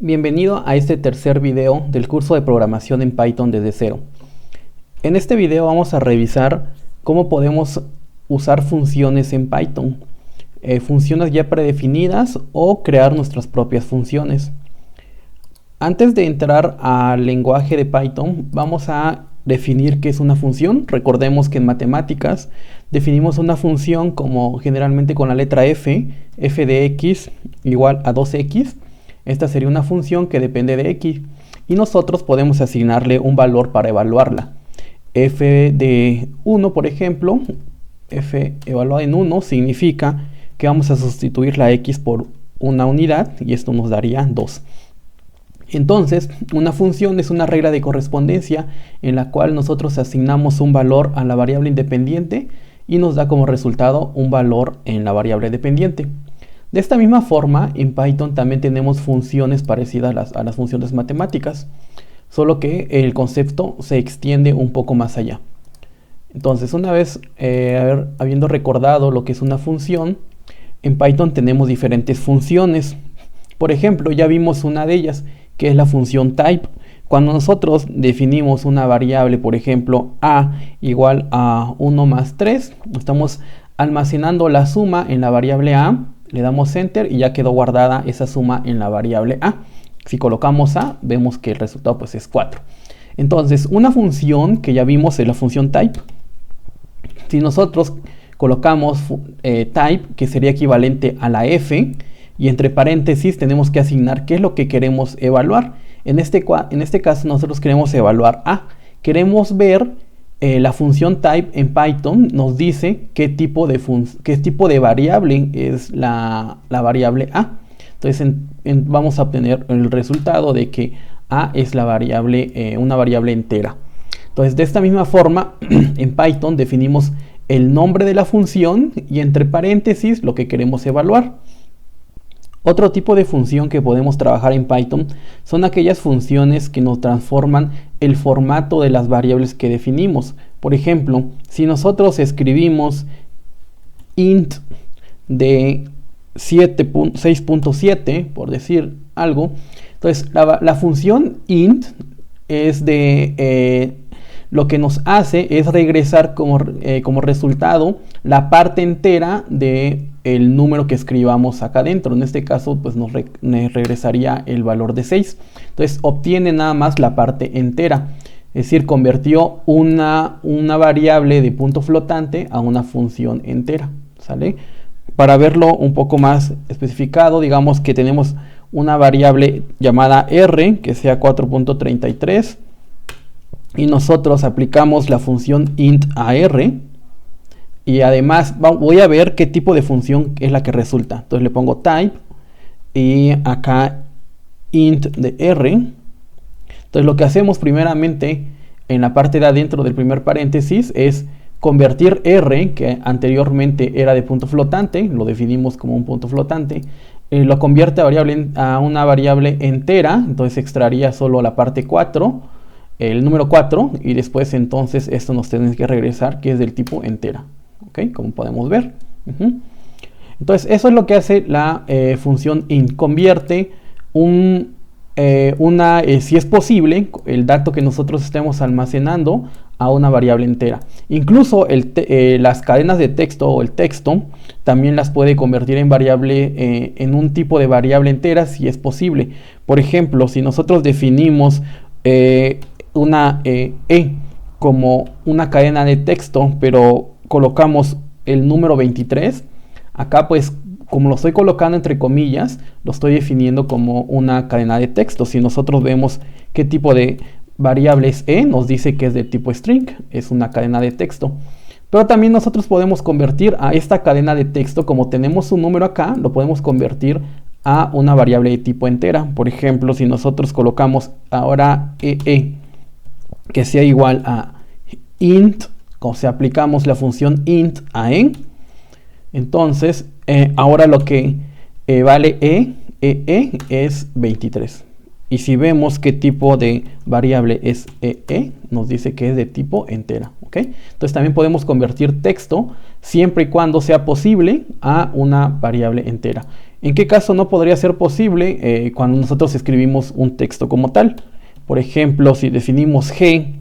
Bienvenido a este tercer video del curso de programación en Python desde cero. En este video vamos a revisar cómo podemos usar funciones en Python, funciones ya predefinidas o crear nuestras propias funciones. Antes de entrar al lenguaje de Python, vamos a definir qué es una función. Recordemos que en matemáticas definimos una función como generalmente con la letra f de x igual a 2x. Esta sería una función que depende de x y nosotros podemos asignarle un valor para evaluarla. F de 1, por ejemplo, f evaluada en 1 significa que vamos a sustituir la x por una unidad y esto nos daría 2. Entonces, una función es una regla de correspondencia en la cual nosotros asignamos un valor a la variable independiente y nos da como resultado un valor en la variable dependiente. De esta misma forma, en Python también tenemos funciones parecidas a las funciones matemáticas, solo que el concepto se extiende un poco más allá. Entonces, una vez habiendo recordado lo que es una función, en Python tenemos diferentes funciones. Por ejemplo, ya vimos una de ellas, que es la función type. Cuando nosotros definimos una variable, por ejemplo, a igual a 1 más 3, estamos almacenando la suma en la variable a, le damos enter y ya quedó guardada esa suma en la variable a. Si colocamos a, vemos que el resultado pues es 4. Entonces, una función que ya vimos es la función type. Si nosotros colocamos type, que sería equivalente a la f, y entre paréntesis tenemos que asignar qué es lo que queremos evaluar. En este caso nosotros queremos evaluar a. Queremos ver la función type en Python nos dice qué tipo de variable es la variable a. Entonces vamos a obtener el resultado de que a es la variable, una variable entera. Entonces de esta misma forma en Python definimos el nombre de la función y entre paréntesis lo que queremos evaluar. Otro tipo de función que podemos trabajar en Python son aquellas funciones que nos transforman el formato de las variables que definimos. Por ejemplo, si nosotros escribimos int de 6.7, por decir algo, entonces la función int es lo que nos hace es regresar como resultado la parte entera de el número que escribamos acá adentro. En este caso pues nos regresaría el valor de 6. Entonces obtiene nada más la parte entera. Es decir, convirtió una variable de punto flotante a una función entera. ¿Sale? Para verlo un poco más especificado, digamos que tenemos una variable llamada r, que sea 4.33. Y nosotros aplicamos la función int a r. Y además voy a ver qué tipo de función es la que resulta. Entonces le pongo type y acá int de r. Entonces lo que hacemos primeramente en la parte de adentro del primer paréntesis es convertir r, que anteriormente era de punto flotante, lo definimos como un punto flotante, lo convierte a una variable entera. Entonces extraería solo la parte 4, el número 4, y después entonces esto nos tiene que regresar que es del tipo entera. ¿Okay? Como podemos ver. Entonces eso es lo que hace la función int. Convierte si es posible, el dato que nosotros estemos almacenando a una variable entera. Incluso las cadenas de texto o el texto también las puede convertir en variable, en un tipo de variable entera si es posible. Por ejemplo, si nosotros definimos una como una cadena de texto, pero colocamos el número 23, acá pues como lo estoy colocando entre comillas, lo estoy definiendo como una cadena de texto. Si nosotros vemos qué tipo de variable es nos dice que es de tipo string, es una cadena de texto. Pero también nosotros podemos convertir a esta cadena de texto, como tenemos un número acá, lo podemos convertir a una variable de tipo entera. Por ejemplo, si nosotros colocamos ahora que sea igual a int, o sea, aplicamos la función int a entonces ahora lo que vale es 23. Y si vemos qué tipo de variable es nos dice que es de tipo entera. ¿ok? Entonces también podemos convertir texto siempre y cuando sea posible a una variable entera. ¿En qué caso no podría ser posible? Cuando nosotros escribimos un texto como tal. Por ejemplo, si definimos g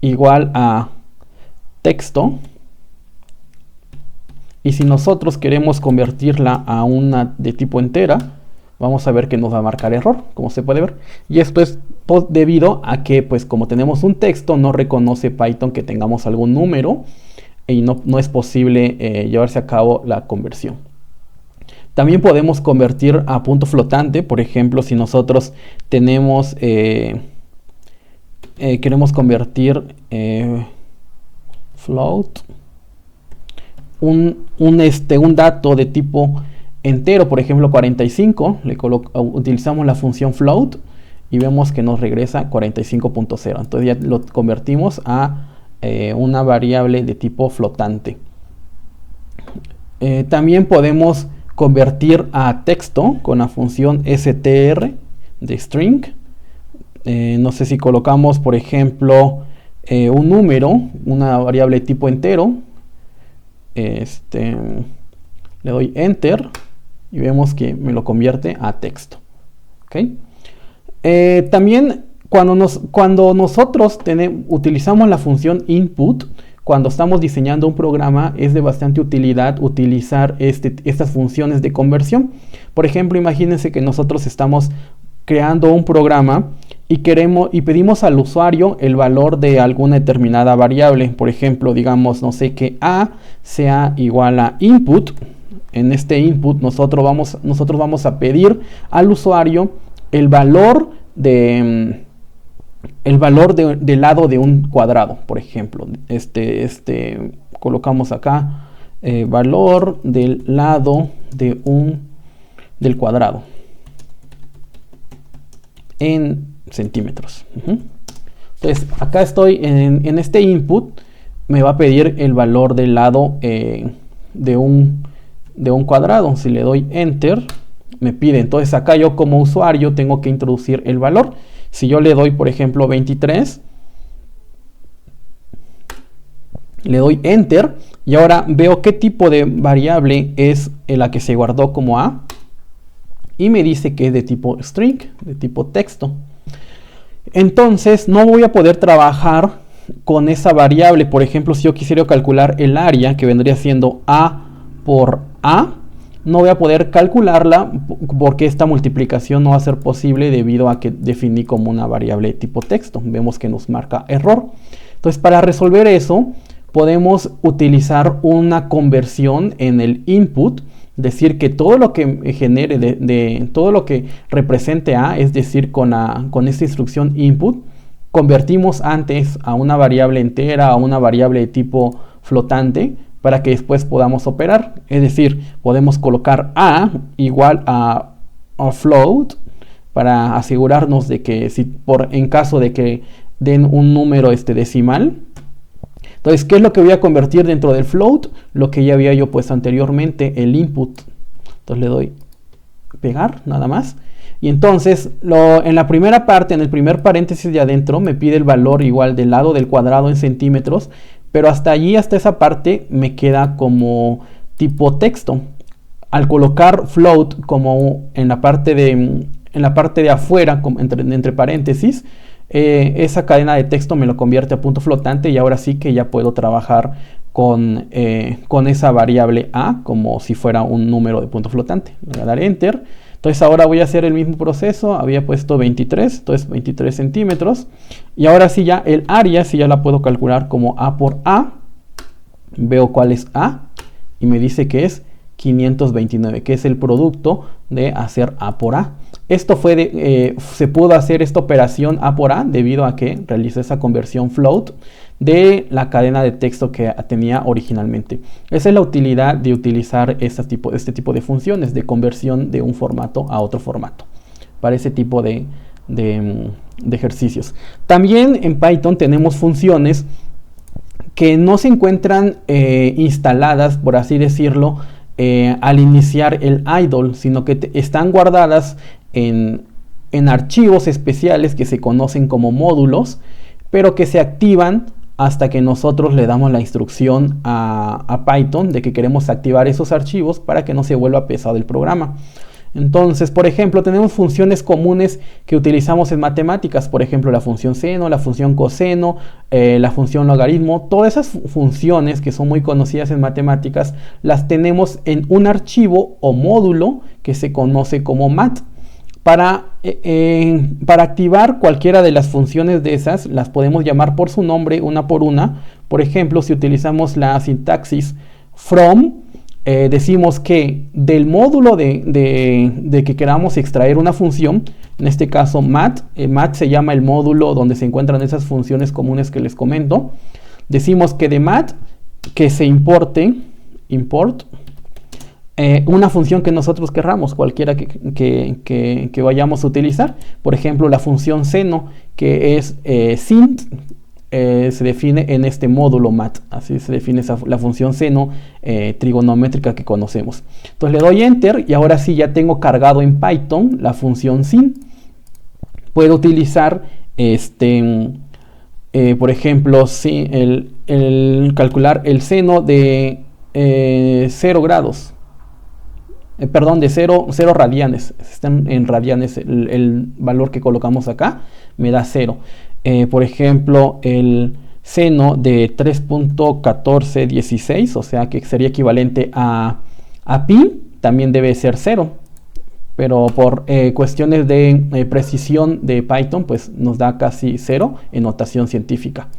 igual a texto, y si nosotros queremos convertirla a una de tipo entera, vamos a ver que nos va a marcar error, como se puede ver. Y esto es debido a que, pues como tenemos un texto, no reconoce Python que tengamos algún número y no es posible llevarse a cabo la conversión. También podemos convertir a punto flotante. Por ejemplo, si nosotros tenemos queremos convertir float un dato de tipo entero, por ejemplo 45, utilizamos la función float y vemos que nos regresa 45.0. Entonces ya lo convertimos a una variable de tipo flotante. También podemos convertir a texto con la función str de string. No sé, si colocamos por ejemplo un número, una variable de tipo entero, le doy enter y vemos que me lo convierte a texto. ¿Okay? También cuando nosotros utilizamos la función input, cuando estamos diseñando un programa, es de bastante utilidad utilizar estas funciones de conversión. Por ejemplo, imagínense que nosotros estamos creando un programa y pedimos al usuario el valor de alguna determinada variable. Por ejemplo, digamos, no sé, que a sea igual a input. En este input nosotros vamos a pedir al usuario el valor del lado de un cuadrado. Por ejemplo, colocamos acá valor del lado del cuadrado en centímetros. Entonces acá estoy en este input, me va a pedir el valor del lado de un cuadrado. Si le doy enter, me pide. Entonces acá yo como usuario tengo que introducir el valor. Si yo le doy por ejemplo 23, le doy enter y ahora veo qué tipo de variable es la que se guardó como a, y me dice que es de tipo string, de tipo texto. Entonces no voy a poder trabajar con esa variable. Por ejemplo, si yo quisiera calcular el área, que vendría siendo a por a, no voy a poder calcularla porque esta multiplicación no va a ser posible debido a que definí como una variable de tipo texto. Vemos que nos marca error. Entonces, para resolver eso, podemos utilizar una conversión en el input. Decir que todo lo que genere todo lo que represente a, es decir, con esta instrucción input, convertimos antes a una variable entera, a una variable de tipo flotante, para que después podamos operar. Es decir, podemos colocar a igual a float para asegurarnos de que en caso de que den un número decimal. Entonces, ¿qué es lo que voy a convertir dentro del float? Lo que ya había yo puesto anteriormente, el input. Entonces le doy pegar, nada más. Y entonces, en la primera parte, en el primer paréntesis de adentro, me pide el valor igual del lado del cuadrado en centímetros. Pero hasta allí, hasta esa parte, me queda como tipo texto. Al colocar float como en la parte de afuera, entre paréntesis, esa cadena de texto me lo convierte a punto flotante, y ahora sí que ya puedo trabajar con esa variable a como si fuera un número de punto flotante. Voy a dar enter. Entonces ahora voy a hacer el mismo proceso. Había puesto 23, entonces 23 centímetros. Y ahora sí ya el área, sí ya la puedo calcular como a por a. Veo cuál es a y me dice que es 529, que es el producto de hacer a por a. Esto se pudo hacer esta operación a por a debido a que realicé esa conversión float de la cadena de texto que tenía originalmente. Esa es la utilidad de utilizar este tipo de funciones de conversión de un formato a otro formato para ese tipo de ejercicios. También en Python tenemos funciones que no se encuentran instaladas, por así decirlo, al iniciar el idle, sino que están guardadas en archivos especiales que se conocen como módulos, pero que se activan hasta que nosotros le damos la instrucción a Python de que queremos activar esos archivos para que no se vuelva pesado el programa. Entonces, por ejemplo, tenemos funciones comunes que utilizamos en matemáticas, por ejemplo, la función seno, la función coseno, la función logaritmo. Todas esas funciones que son muy conocidas en matemáticas las tenemos en un archivo o módulo que se conoce como mat. Para activar cualquiera de las funciones de esas, las podemos llamar por su nombre una por una. Por ejemplo, si utilizamos la sintaxis from, decimos que del módulo de que queramos extraer una función, en este caso mat, mat se llama el módulo donde se encuentran esas funciones comunes que les comento. Decimos que de mat que se importe, import, una función que nosotros querramos, cualquiera que vayamos a utilizar. Por ejemplo, la función seno, que es sint, se define en este módulo mat. Así se define la función seno trigonométrica que conocemos. Entonces le doy enter y ahora sí ya tengo cargado en Python la función sin. Puedo utilizar por ejemplo, si el calcular el seno de 0 grados. Perdón, de 0 radianes. Están en radianes el valor que colocamos acá, me da 0. Por ejemplo, el seno de 3.1416, o sea que sería equivalente a pi, también debe ser 0. Pero por cuestiones de precisión de Python, pues nos da casi 0 en notación científica.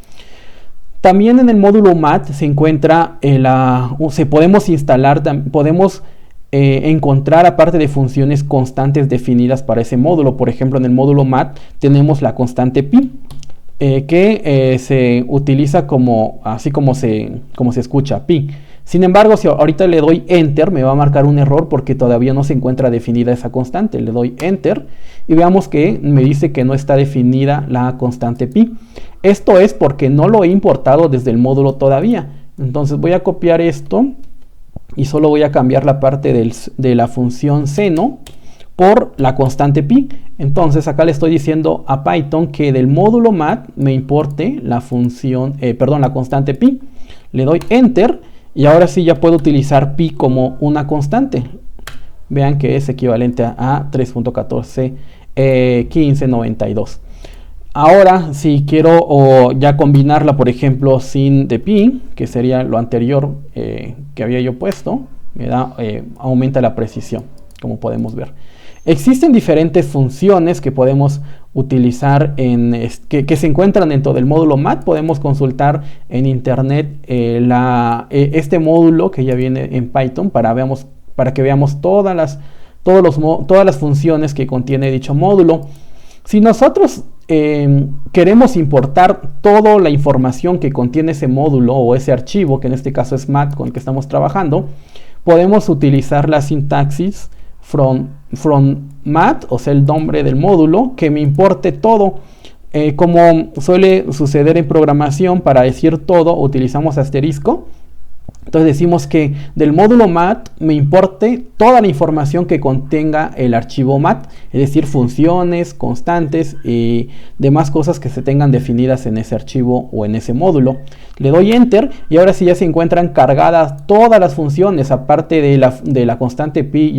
También en el módulo mat se encuentra, podemos instalar, podemos encontrar, aparte de funciones constantes definidas para ese módulo. Por ejemplo, en el módulo mat tenemos la constante pi, que se utiliza así como se escucha, pi. Sin embargo, si ahorita le doy enter, me va a marcar un error porque todavía no se encuentra definida esa constante. Le doy enter y veamos que me dice que no está definida la constante pi. Esto es porque no lo he importado desde el módulo todavía. Entonces voy a copiar esto y solo voy a cambiar la parte de la función seno por la constante pi. Entonces acá le estoy diciendo a Python que del módulo mat me importe la constante pi. Le doy enter y ahora sí ya puedo utilizar pi como una constante. Vean que es equivalente a 3.141592. Ahora, si quiero ya combinarla, por ejemplo, sin de pi, que sería lo anterior que había yo puesto, aumenta la precisión, como podemos ver. Existen diferentes funciones que podemos utilizar que se encuentran dentro del módulo mat. Podemos consultar en internet este módulo que ya viene en Python para que veamos todas las funciones que contiene dicho módulo. Si nosotros queremos importar toda la información que contiene ese módulo o ese archivo, que en este caso es mat con el que estamos trabajando, podemos utilizar la sintaxis from mat, o sea, el nombre del módulo, que me importe todo. Como suele suceder en programación, para decir todo utilizamos asterisco. Entonces decimos que del módulo mat me importe toda la información que contenga el archivo mat, es decir, funciones, constantes y demás cosas que se tengan definidas en ese archivo o en ese módulo. Le doy enter y ahora sí ya se encuentran cargadas todas las funciones, aparte de la constante pi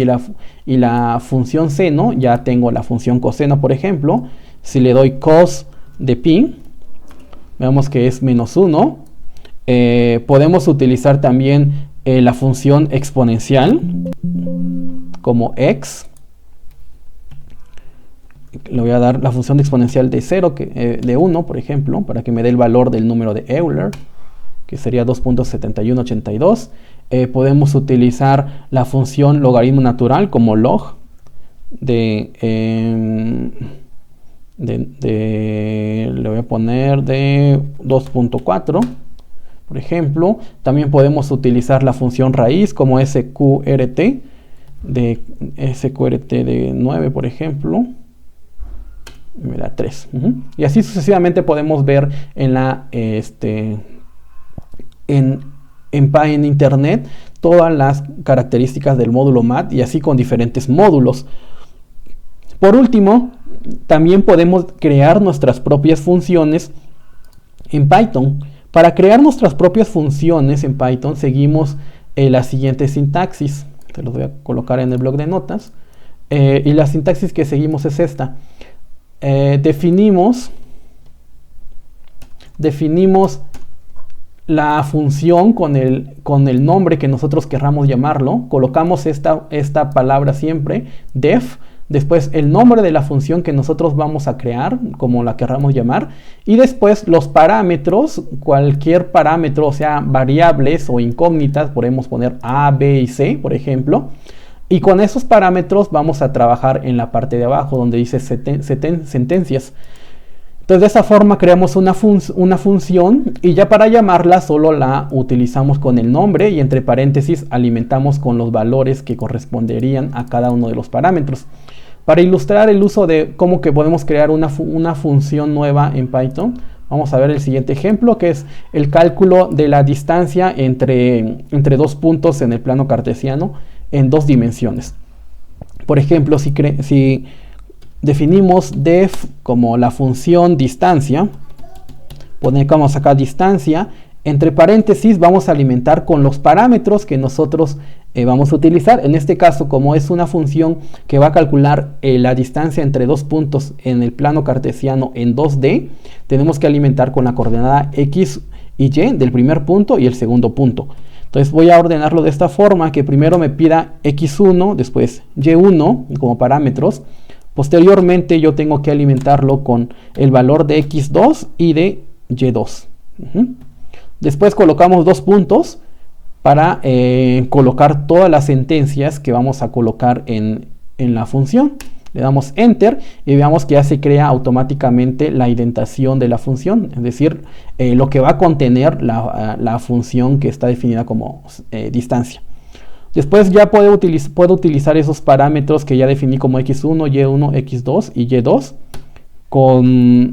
y la función seno. Ya tengo la función coseno, por ejemplo. Si le doy cos de pi, veamos que es -1. Podemos utilizar también la función exponencial como x. Le voy a dar la función exponencial de 0, de 1, por ejemplo, para que me dé el valor del número de Euler, que sería 2.7182. Podemos utilizar la función logaritmo natural como log le voy a poner de 2.4. Por ejemplo, también podemos utilizar la función raíz como sqrt de 9, por ejemplo. Me da 3. Y así sucesivamente podemos ver en internet todas las características del módulo mat y así con diferentes módulos. Por último, también podemos crear nuestras propias funciones en Python. Para crear nuestras propias funciones en Python seguimos la siguiente sintaxis. Te los voy a colocar en el bloc de notas. Y la sintaxis que seguimos es esta. Definimos la función con el nombre que nosotros querramos llamarlo. Colocamos esta palabra siempre, def, después el nombre de la función que nosotros vamos a crear, como la querramos llamar, y después los parámetros, cualquier parámetro, o sea, variables o incógnitas, podemos poner A, B y C, por ejemplo, y con esos parámetros vamos a trabajar en la parte de abajo, donde dice sentencias. Entonces de esa forma creamos una función y ya para llamarla solo la utilizamos con el nombre y entre paréntesis alimentamos con los valores que corresponderían a cada uno de los parámetros. Para ilustrar el uso de cómo que podemos crear una función nueva en Python, vamos a ver el siguiente ejemplo, que es el cálculo de la distancia entre dos puntos en el plano cartesiano en dos dimensiones. Por ejemplo, si definimos def como la función distancia, ponemos acá distancia, entre paréntesis vamos a alimentar con los parámetros que nosotros vamos a utilizar. En este caso, como es una función que va a calcular la distancia entre dos puntos en el plano cartesiano en 2D, tenemos que alimentar con la coordenada X y Y del primer punto y el segundo punto. Entonces voy a ordenarlo de esta forma, que primero me pida X1, después Y1 como parámetros. Posteriormente yo tengo que alimentarlo con el valor de X2 y de Y2. Después colocamos dos puntos para colocar todas las sentencias que vamos a colocar en la función. Le damos Enter y veamos que ya se crea automáticamente la indentación de la función, es decir, lo que va a contener la función que está definida como distancia. Después ya puedo utilizar esos parámetros que ya definí como X1, Y1, X2 y Y2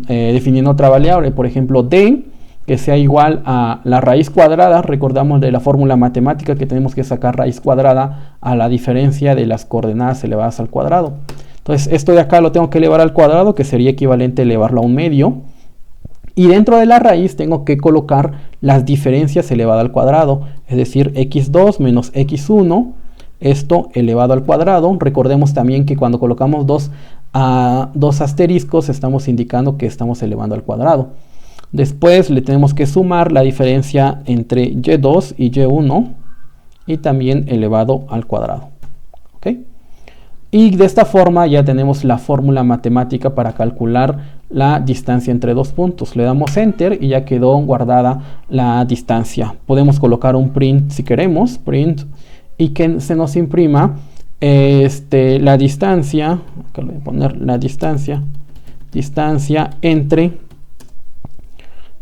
definiendo otra variable, por ejemplo D, que sea igual a la raíz cuadrada. Recordamos de la fórmula matemática que tenemos que sacar raíz cuadrada a la diferencia de las coordenadas elevadas al cuadrado. Entonces esto de acá lo tengo que elevar al cuadrado, que sería equivalente a elevarlo a un medio. Y dentro de la raíz tengo que colocar las diferencias elevadas al cuadrado, es decir, x2 menos x1, esto elevado al cuadrado. Recordemos también que cuando colocamos dos asteriscos estamos indicando que estamos elevando al cuadrado. Después le tenemos que sumar la diferencia entre y2 y y1 y también elevado al cuadrado. ¿Okay? Y de esta forma ya tenemos la fórmula matemática para calcular la distancia entre dos puntos. Le damos Enter y ya quedó guardada la distancia. Podemos colocar un print si queremos, print, y que se nos imprima la distancia. Acá le voy a poner la distancia entre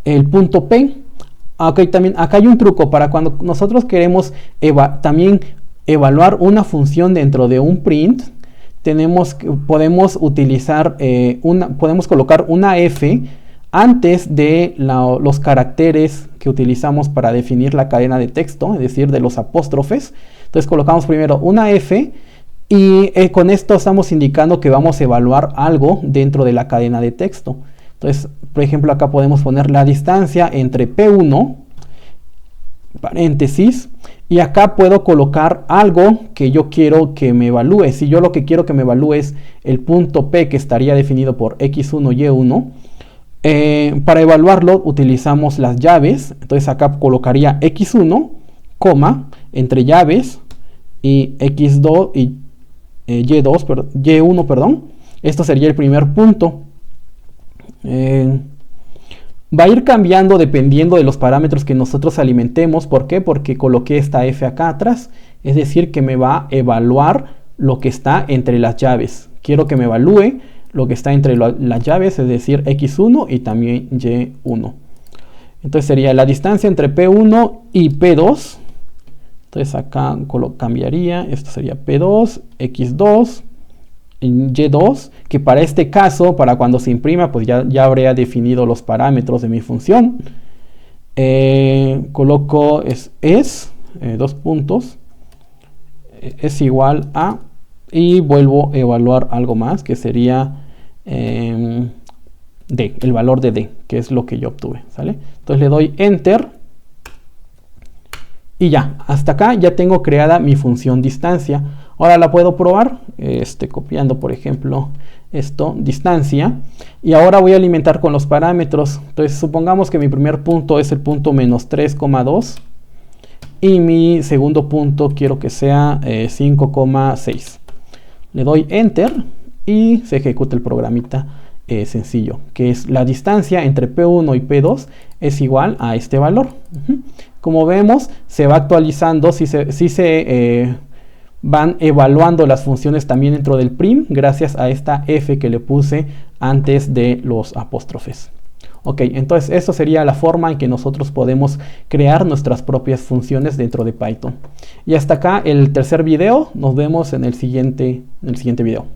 el punto P. Okay, también acá hay un truco para cuando nosotros queremos también evaluar una función dentro de un print. Podemos utilizar podemos colocar una F antes de los caracteres que utilizamos para definir la cadena de texto, es decir, de los apóstrofes. Entonces colocamos primero una F y con esto estamos indicando que vamos a evaluar algo dentro de la cadena de texto. Entonces, por ejemplo, acá podemos poner la distancia entre P1, paréntesis, y acá puedo colocar algo que yo quiero que me evalúe. Si yo lo que quiero que me evalúe es el punto P, que estaría definido por X1, Y1, para evaluarlo utilizamos las llaves. Entonces acá colocaría X1, coma, entre llaves, y X2 y Y1, perdón. Esto sería el primer punto. Va a ir cambiando dependiendo de los parámetros que nosotros alimentemos. ¿Por qué? Porque coloqué esta F acá atrás. Es decir, que me va a evaluar lo que está entre las llaves. Quiero que me evalúe lo que está entre las llaves, es decir, X1 y también Y1. Entonces sería la distancia entre P1 y P2. Entonces acá cambiaría. Esto sería P2, X2. Y2, que para este caso, para cuando se imprima, pues ya habría definido los parámetros de mi función. Coloco dos puntos, es igual a, y vuelvo a evaluar algo más, que sería D, el valor de D, que es lo que yo obtuve, ¿sale? Entonces le doy Enter y ya, hasta acá ya tengo creada mi función distancia. Ahora la puedo probar, copiando por ejemplo esto, distancia, y ahora voy a alimentar con los parámetros. Entonces supongamos que mi primer punto es el punto menos 3,2 y mi segundo punto quiero que sea 5,6. Le doy Enter y se ejecuta el programita sencillo, que es la distancia entre P1 y P2 es igual a este valor. Como vemos, se va actualizando, si se van evaluando las funciones también dentro del prim, gracias a esta F que le puse antes de los apóstrofes. Ok, entonces eso sería la forma en que nosotros podemos crear nuestras propias funciones dentro de Python. Y hasta acá el tercer video, nos vemos en el siguiente video.